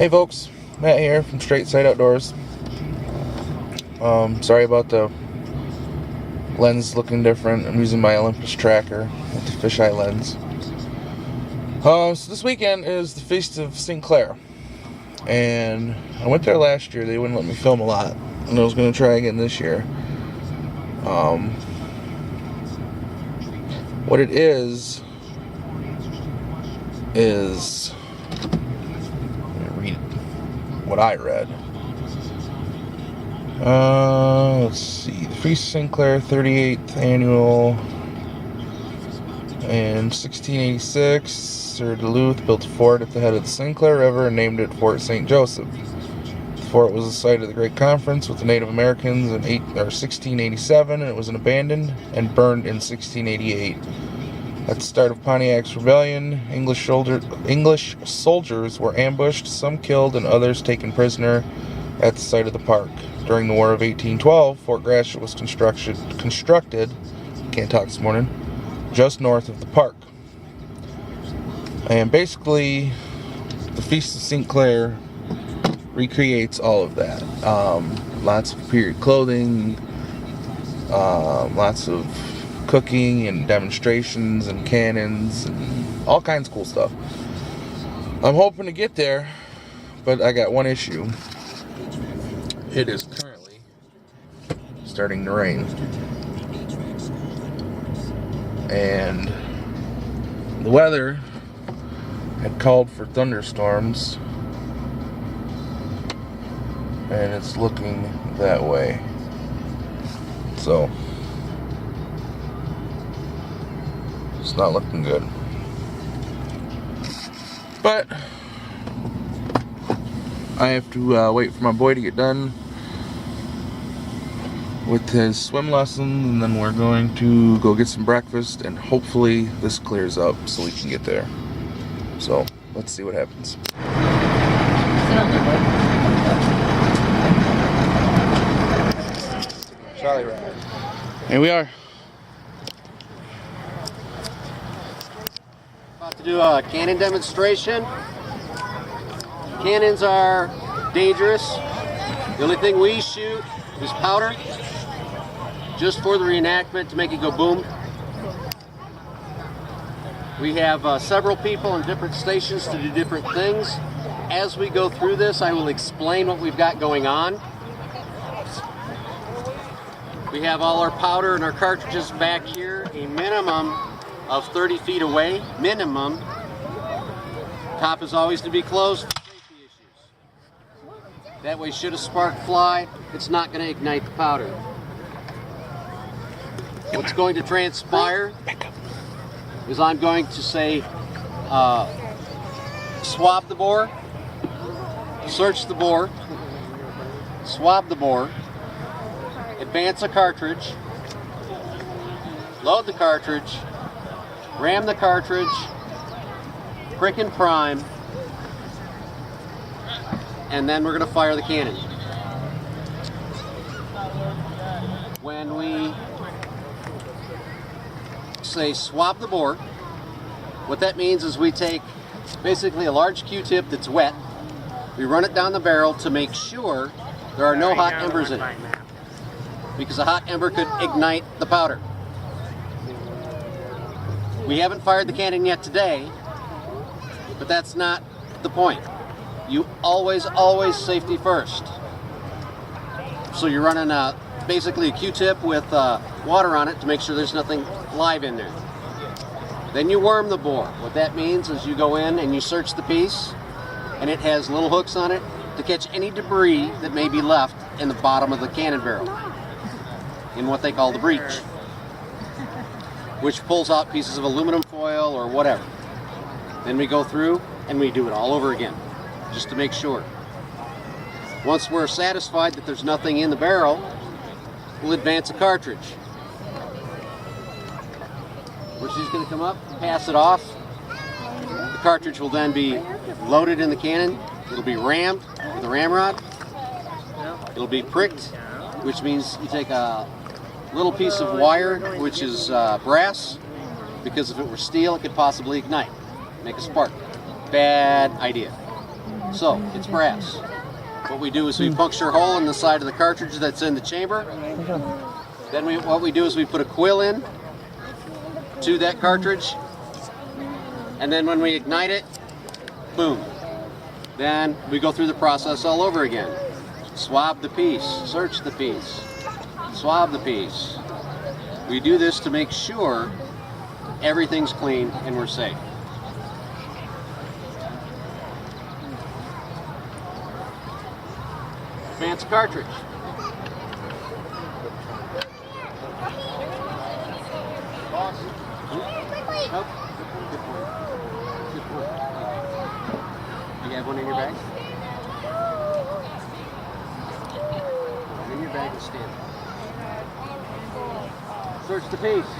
Hey folks, Matt here from Straight Sight Outdoors. Sorry about the lens looking different. I'm using my Olympus tracker with the fisheye lens. So this weekend is the Feast of St. Clair, and I went there last year. They wouldn't let me film a lot, and I was going to try again this year. What it is read what I read. Let's see. The Feast of St. Clair, 38th annual. In 1686, Sir Duluth built a fort at the head of the St. Clair River and named it Fort St. Joseph. The fort was the site of the Great Conference with the Native Americans in 1687, and it was abandoned and burned in 1688. At the start of Pontiac's rebellion, English soldiers were ambushed, some killed and others taken prisoner at the site of the park. During the War of 1812, Fort Gratiot was constructed, can't talk this morning, just north of the park. And basically, the Feast of St. Clair recreates all of that. Lots of period clothing, lots of cooking and demonstrations and cannons and all kinds of cool stuff. I'm hoping to get there, but I got one issue. It is currently starting to rain, and the weather had called for thunderstorms, and it's looking that way. So it's not looking good. But I have to wait for my boy to get done with his swim lesson, and then we're going to go get some breakfast, and hopefully this clears up so we can get there. So let's see what happens. Charlie ride. Here we are. About to do a cannon demonstration. Cannons are dangerous. The only thing we shoot is powder, just for the reenactment to make it go boom. We have several people in different stations to do different things. As we go through this, I will explain what we've got going on. We have all our powder and our cartridges back here, a minimum of 30 feet away, minimum. Top is always to be closed for safety issues. That way, should a spark fly, it's not going to ignite the powder. What's going to transpire is I'm going to say, swab the bore, search the bore, swab the bore, advance a cartridge, load the cartridge, ram the cartridge, prick and prime, and then we're going to fire the cannon. When we say swab the bore, what that means is we take basically a large Q-tip that's wet, we run it down the barrel to make sure there are no hot embers in it, because a hot ember could ignite the powder. We haven't fired the cannon yet today, but that's not the point. You always safety first. So you're running basically a Q-tip with water on it to make sure there's nothing live in there. Then you worm the bore. What that means is you go in and you search the piece, and it has little hooks on it to catch any debris that may be left in the bottom of the cannon barrel, in what they call the breech, which pulls out pieces of aluminum foil or whatever. Then we go through and we do it all over again, just to make sure. Once we're satisfied that there's nothing in the barrel, we'll advance a cartridge. Which is going to come up, pass it off. The cartridge will then be loaded in the cannon. It'll be rammed with a ramrod. It'll be pricked, which means you take a little piece of wire, which is brass, because if it were steel, it could possibly ignite, make a spark. Bad idea. So, it's brass. What we do is we puncture a hole in the side of the cartridge that's in the chamber. Then what we do is we put a quill in to that cartridge. And then when we ignite it, boom. Then we go through the process all over again. Swab the piece, search the piece, swab the piece. We do this to make sure everything's clean and we're safe. Advance cartridge. Nope. Good point. You have one in your bag? In your bag and stand. Search the piece.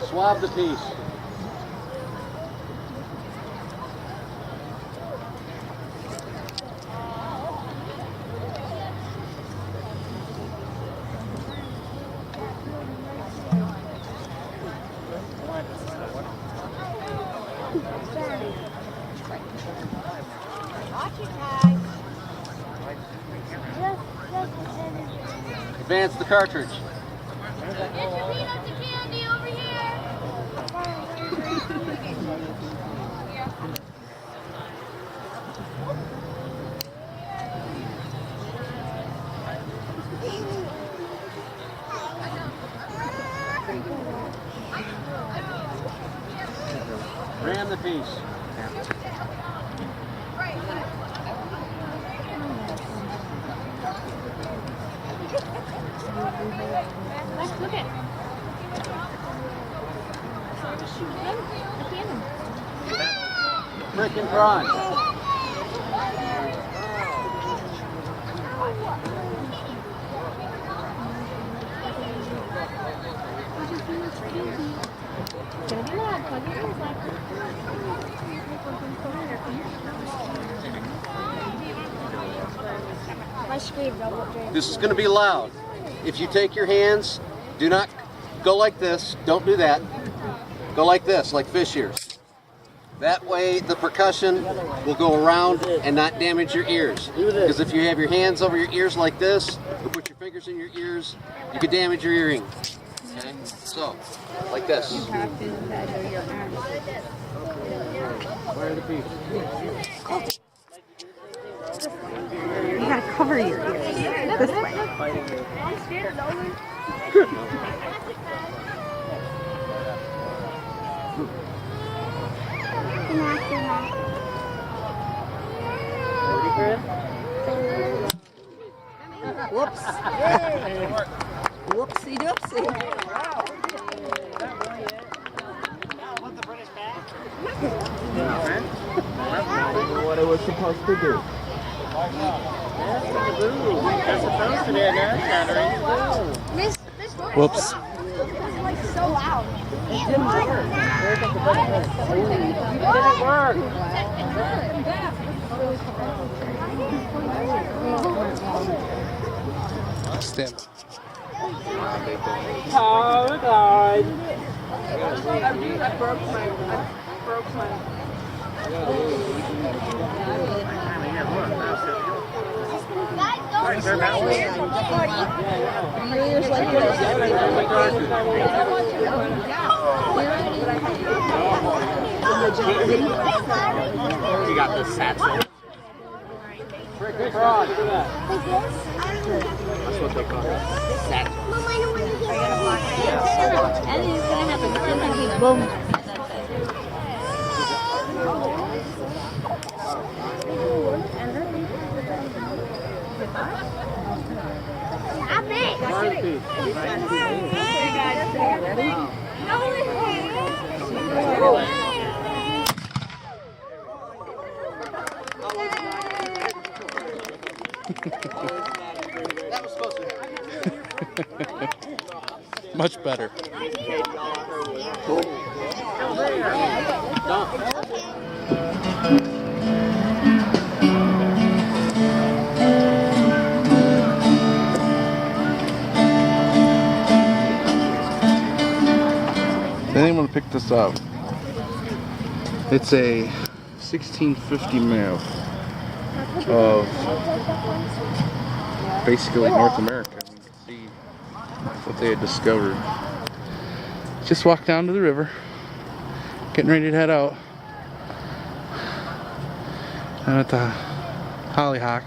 Swab the piece. Advance the cartridge. Get your peanuts and candy over here. Ram the piece. Let's look at it. Brick and prawn. This is going to be loud. If you take your hands, do not go like this. Don't do that. Go like this, like fish ears. That way the percussion will go around and not damage your ears. Because if you have your hands over your ears like this, you put your fingers in your ears, you could damage your earring. Okay? So, like this. Where are the piece? You gotta cover your ears this way. Whoops. Whoopsie doopsie. What it was supposed to do. Whoops. Like so loud. It didn't work. Stand. Oh my God. I broke my. You got the satchel. Brick prawn. That's what they call it. Satchel. And he's gonna have a boom. That was supposed to happen. Much better. this up. It's a 1650 map of basically North America. You can see what they had discovered. Just walked down to the river, getting ready to head out. Down at the Hollyhock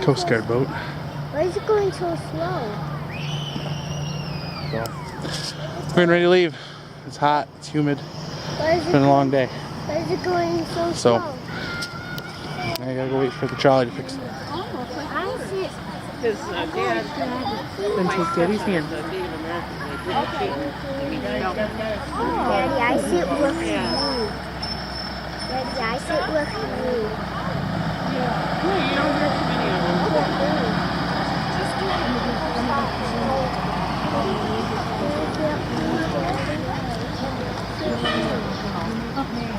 Coast Guard boat. Why is it going so slow? So, we're getting ready to leave. It's hot, it's humid. It's been a long day. Why is it going so So, slow? I gotta go wait for the trolley to fix it. I see it. His dad. Then take Daddy's hand. The Native Americans, they didn't Daddy, I see it with you. Daddy, I see it with you. Yeah, you don't hear too many of them.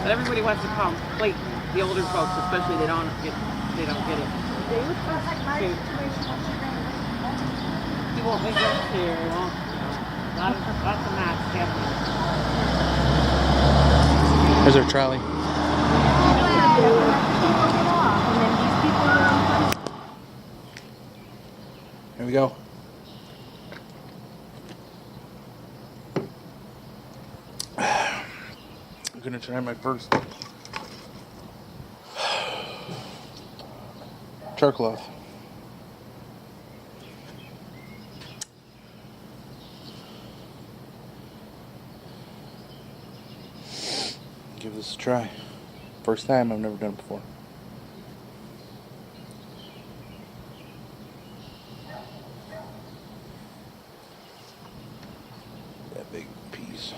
But everybody wants to come. Like the older folks, especially, they don't get it. He won't make it here. He won't. Lots of knots happening. There's our trolley. Here we go. I'm gonna try my first charcloth. Give this a try. First time, I've never done it before. That big piece.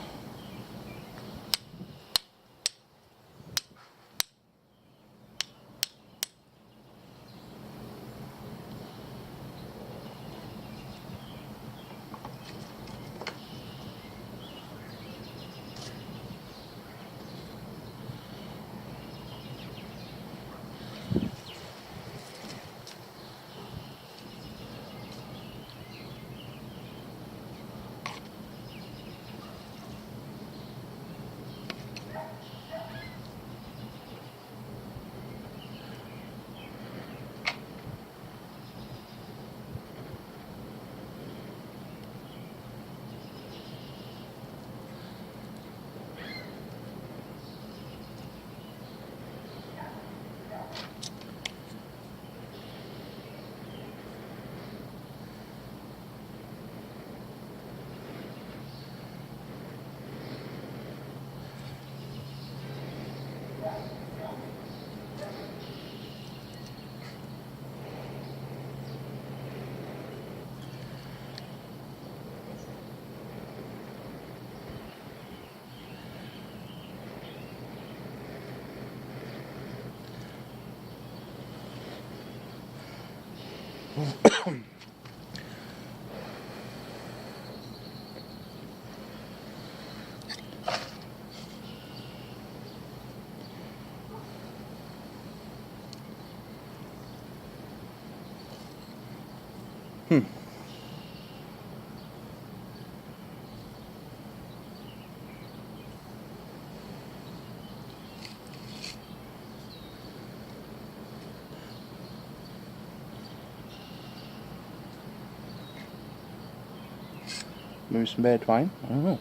Maybe some bad twine? I don't know.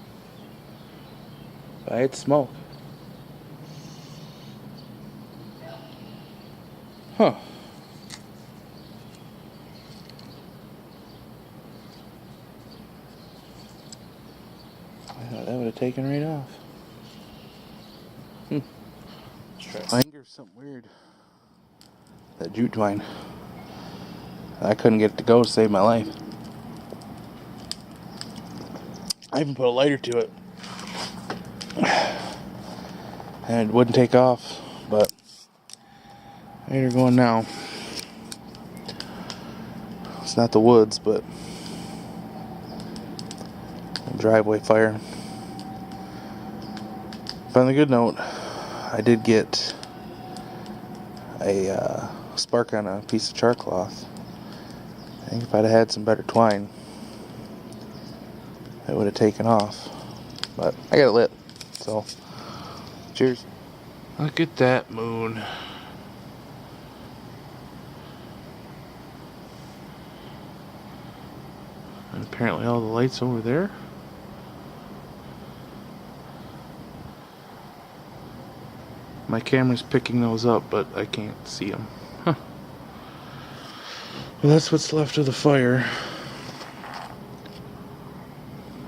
But I had smoke. Huh. I thought that would have taken right off. Let's try. I think there's something weird. That jute twine. I couldn't get it to go to save my life. I even put a lighter to it. And it wouldn't take off, but they're going now. It's not the woods, but a driveway fire. But on the good note, I did get a spark on a piece of charcloth. I think if I'd had some better twine, it would have taken off. But I got it lit. So, cheers. Look at that moon. And apparently all the lights over there. My camera's picking those up, but I can't see them. Huh. Well, that's what's left of the fire.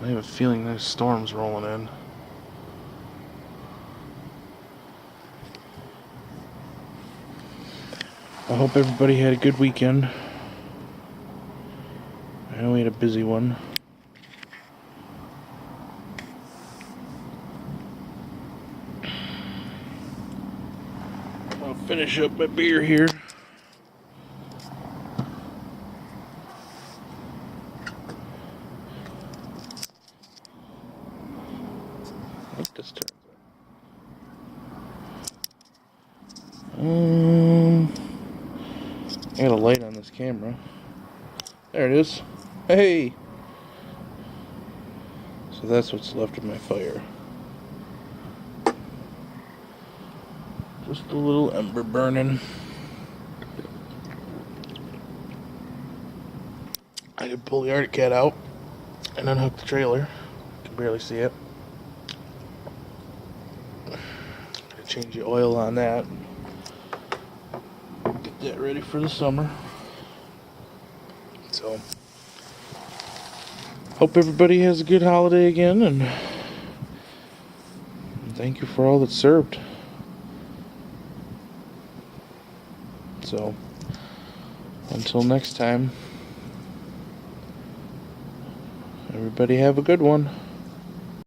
I have a feeling there's storms rolling in. I hope everybody had a good weekend. I know we had a busy one. I'll finish up my beer here. I think this turns out. I got a light on this camera. There it is. Hey! So that's what's left of my fire. Just a little ember burning. I could pull the Arctic Cat out and unhook the trailer. You can barely see it. Gotta change the oil on that. Get that ready for the summer. So, hope everybody has a good holiday again, and thank you for all that served. So, until next time, everybody have a good one.